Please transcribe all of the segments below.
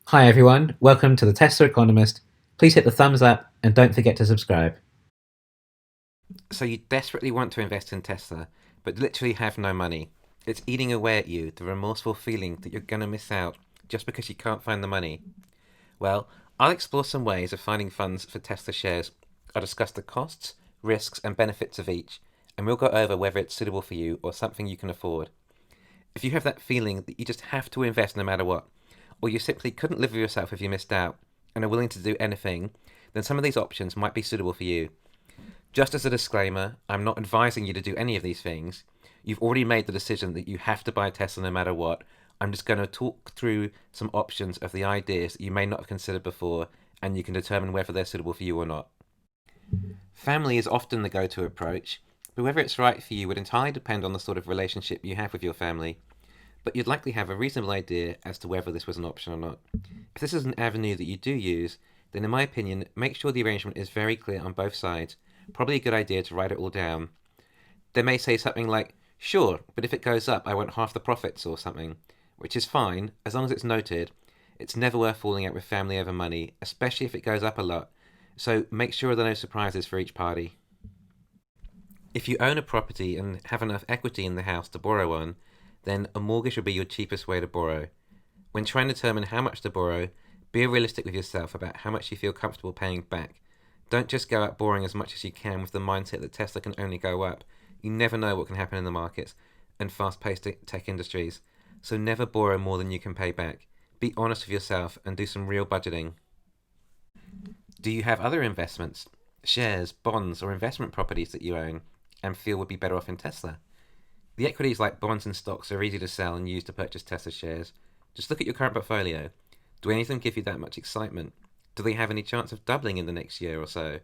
Hi everyone, welcome to the Tesla Economist. Please hit the thumbs up and don't forget to subscribe. So you desperately want to invest in Tesla, but literally have no money. It's eating away at you, the remorseful feeling that you're going to miss out just because you can't find the money. Well, I'll explore some ways of finding funds for Tesla shares. I'll discuss the costs, risks, and benefits of each, and we'll go over whether it's suitable for you or something you can afford. If you have that feeling that you just have to invest no matter what, or you simply couldn't live with yourself if you missed out, and are willing to do anything, then some of these options might be suitable for you. Just as a disclaimer, I'm not advising you to do any of these things. You've already made the decision that you have to buy a Tesla no matter what. I'm just going to talk through some options of the ideas that you may not have considered before, and you can determine whether they're suitable for you or not. Family is often the go to approach, but whether it's right for you would entirely depend on the sort of relationship you have with your family. But you'd likely have a reasonable idea as to whether this was an option or not. If this is an avenue that you do use, then in my opinion, make sure the arrangement is very clear on both sides. Probably a good idea to write it all down. They may say something like, sure, but if it goes up, I want half the profits or something, which is fine as long as it's noted. It's never worth falling out with family over money, especially if it goes up a lot. So make sure there are no surprises for each party. If you own a property and have enough equity in the house to borrow one, then a mortgage would be your cheapest way to borrow. When trying to determine how much to borrow, be realistic with yourself about how much you feel comfortable paying back. Don't just go out borrowing as much as you can with the mindset that Tesla can only go up. You never know what can happen in the markets and fast paced tech industries, so never borrow more than you can pay back. Be honest with yourself and do some real budgeting. Do you have other investments, shares, bonds, or investment properties that you own and feel would be better off in Tesla? The equities like bonds and stocks are easy to sell and use to purchase Tesla shares. Just look at your current portfolio. Do any of them give you that much excitement? Do they have any chance of doubling in the next year or so?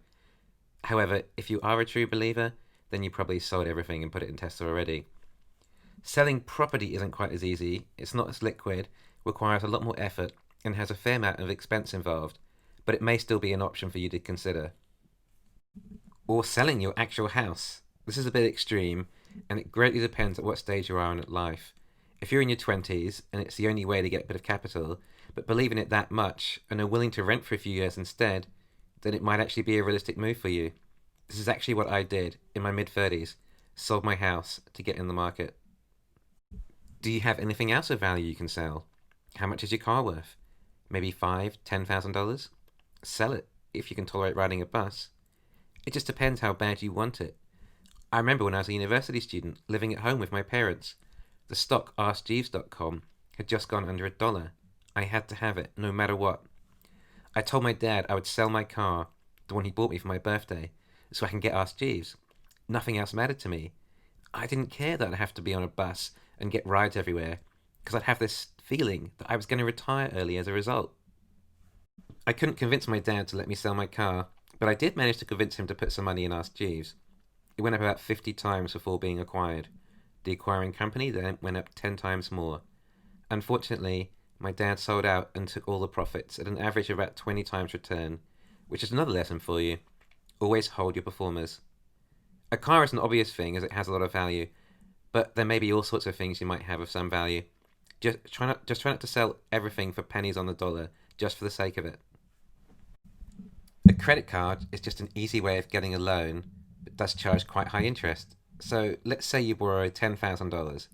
However, if you are a true believer, then you probably sold everything and put it in Tesla already. Selling property isn't quite as easy, it's not as liquid, requires a lot more effort, and has a fair amount of expense involved, but it may still be an option for you to consider. Or selling your actual house. This is a bit extreme, and it greatly depends at what stage you are in life. If you're in your 20s and it's the only way to get a bit of capital, but believe in it that much and are willing to rent for a few years instead, then it might actually be a realistic move for you. This is actually what I did in my mid 30s, sold my house to get in the market. Do you have anything else of value you can sell? How much is your car worth? Maybe five, $10,000? Sell it if you can tolerate riding a bus. It just depends how bad you want it. I remember when I was a university student living at home with my parents. The stock AskJeeves.com had just gone under $1. I had to have it, no matter what. I told my dad I would sell my car, the one he bought me for my birthday, so I can get Ask Jeeves. Nothing else mattered to me. I didn't care that I'd have to be on a bus and get rides everywhere, because I'd have this feeling that I was going to retire early as a result. I couldn't convince my dad to let me sell my car, but I did manage to convince him to put some money in Ask Jeeves. It went up about 50 times before being acquired. The acquiring company then went up 10 times more. Unfortunately, my dad sold out and took all the profits at an average of about 20 times return, which is another lesson for you. Always hold your performers. A car is an obvious thing as it has a lot of value, but there may be all sorts of things you might have of some value. Just try not to sell everything for pennies on the dollar just for the sake of it. A credit card is just an easy way of getting a loan, but does charge quite high interest. So let's say you borrow $10,000,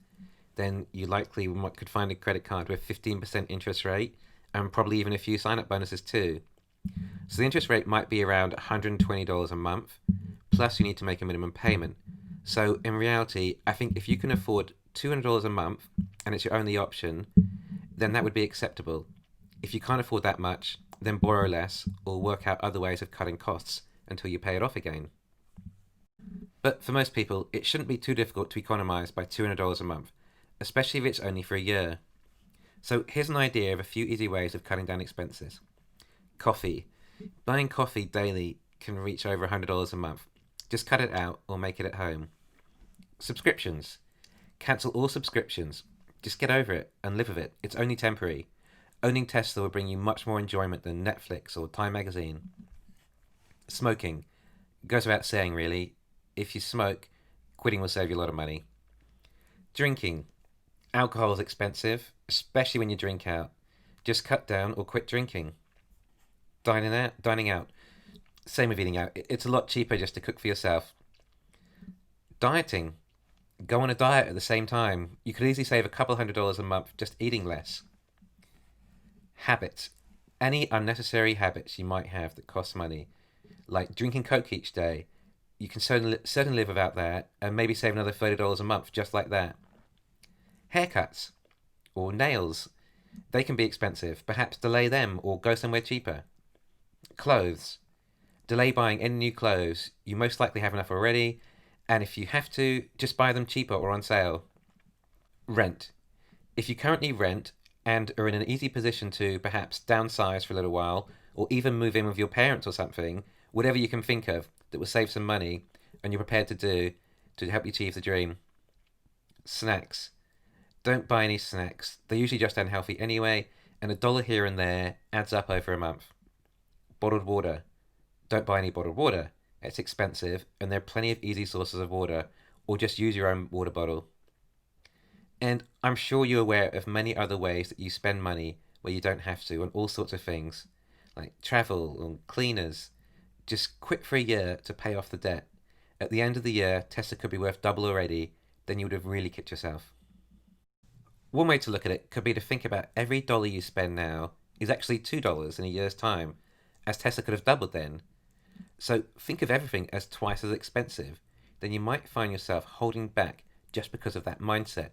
then you likely could find a credit card with 15% interest rate and probably even a few sign up bonuses too. So the interest rate might be around $120 a month, plus you need to make a minimum payment. So in reality, I think if you can afford $200 a month and it's your only option, then that would be acceptable. If you can't afford that much, then borrow less or work out other ways of cutting costs until you pay it off again. But for most people, it shouldn't be too difficult to economise by $200 a month, especially if it's only for a year. So here's an idea of a few easy ways of cutting down expenses. Coffee. Buying coffee daily can reach over $100 a month. Just cut it out or make it at home. Subscriptions. Cancel all subscriptions. Just get over it and live with it. It's only temporary. Owning Tesla will bring you much more enjoyment than Netflix or Time magazine. Smoking. Goes without saying, really. If you smoke, quitting will save you a lot of money. Drinking. Alcohol is expensive, especially when you drink out. Just cut down or quit drinking. Dining out. Same with eating out. It's a lot cheaper just to cook for yourself. Dieting. Go on a diet at the same time. You could easily save a couple $100 a month just eating less. Habits. Any unnecessary habits you might have that cost money, like drinking Coke each day, you can certainly live without that and maybe save another $30 a month just like that. Haircuts or nails. They can be expensive. Perhaps delay them or go somewhere cheaper. Clothes. Delay buying any new clothes. You most likely have enough already, and if you have to, just buy them cheaper or on sale. Rent. If you currently rent and are in an easy position to perhaps downsize for a little while, or even move in with your parents or something, whatever you can think of that will save some money and you're prepared to do to help you achieve the dream. Snacks. Don't buy any snacks. They're usually just unhealthy anyway, and $1 here and there adds up over a month. Bottled water. Don't buy any bottled water. It's expensive, and there are plenty of easy sources of water, or just use your own water bottle. And I'm sure you're aware of many other ways that you spend money where you don't have to on all sorts of things, like travel and cleaners. Just quit for a year to pay off the debt. At the end of the year, Tesla could be worth double already, then you would have really kicked yourself. One way to look at it could be to think about every dollar you spend now is actually $2 in a year's time, as Tesla could have doubled then. So think of everything as twice as expensive. Then you might find yourself holding back just because of that mindset.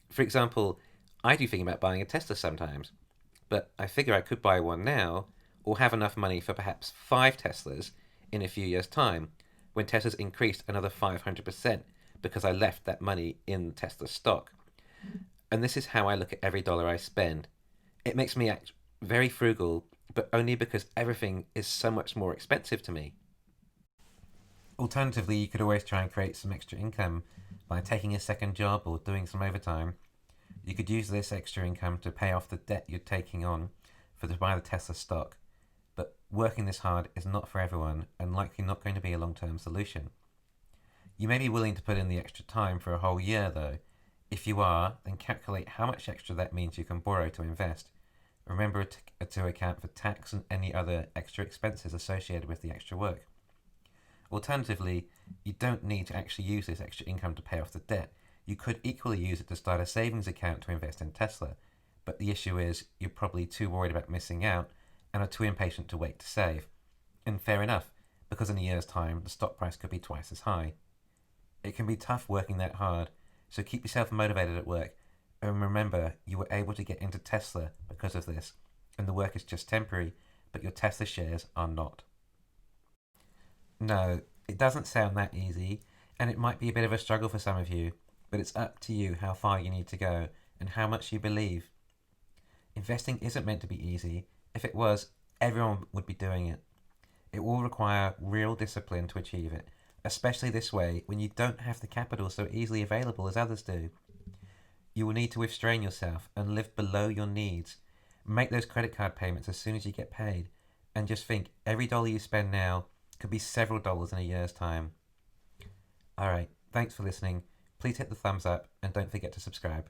For example, I do think about buying a Tesla sometimes, but I figure I could buy one now or have enough money for perhaps 5 Teslas in a few years' time when Tesla's increased another 500% because I left that money in Tesla stock. And this is how I look at every dollar I spend. It makes me act very frugal, but only because everything is so much more expensive to me. Alternatively, you could always try and create some extra income by taking a second job or doing some overtime. You could use this extra income to pay off the debt you're taking on to buy the Tesla stock. But working this hard is not for everyone and likely not going to be a long-term solution. You may be willing to put in the extra time for a whole year though. If you are, then calculate how much extra that means you can borrow to invest. Remember to account for tax and any other extra expenses associated with the extra work. Alternatively, you don't need to actually use this extra income to pay off the debt. You could equally use it to start a savings account to invest in Tesla, but the issue is you're probably too worried about missing out and are too impatient to wait to save. And fair enough, because in a year's time the stock price could be twice as high. It can be tough working that hard, so keep yourself motivated at work. And remember, you were able to get into Tesla because of this, and the work is just temporary, but your Tesla shares are not. No, it doesn't sound that easy, and it might be a bit of a struggle for some of you, but it's up to you how far you need to go and how much you believe. Investing isn't meant to be easy. If it was, everyone would be doing it. It will require real discipline to achieve it, especially this way when you don't have the capital so easily available as others do. You will need to restrain yourself and live below your needs. Make those credit card payments as soon as you get paid, and just think every dollar you spend now could be several dollars in a year's time. Alright, thanks for listening. Please hit the thumbs up and don't forget to subscribe.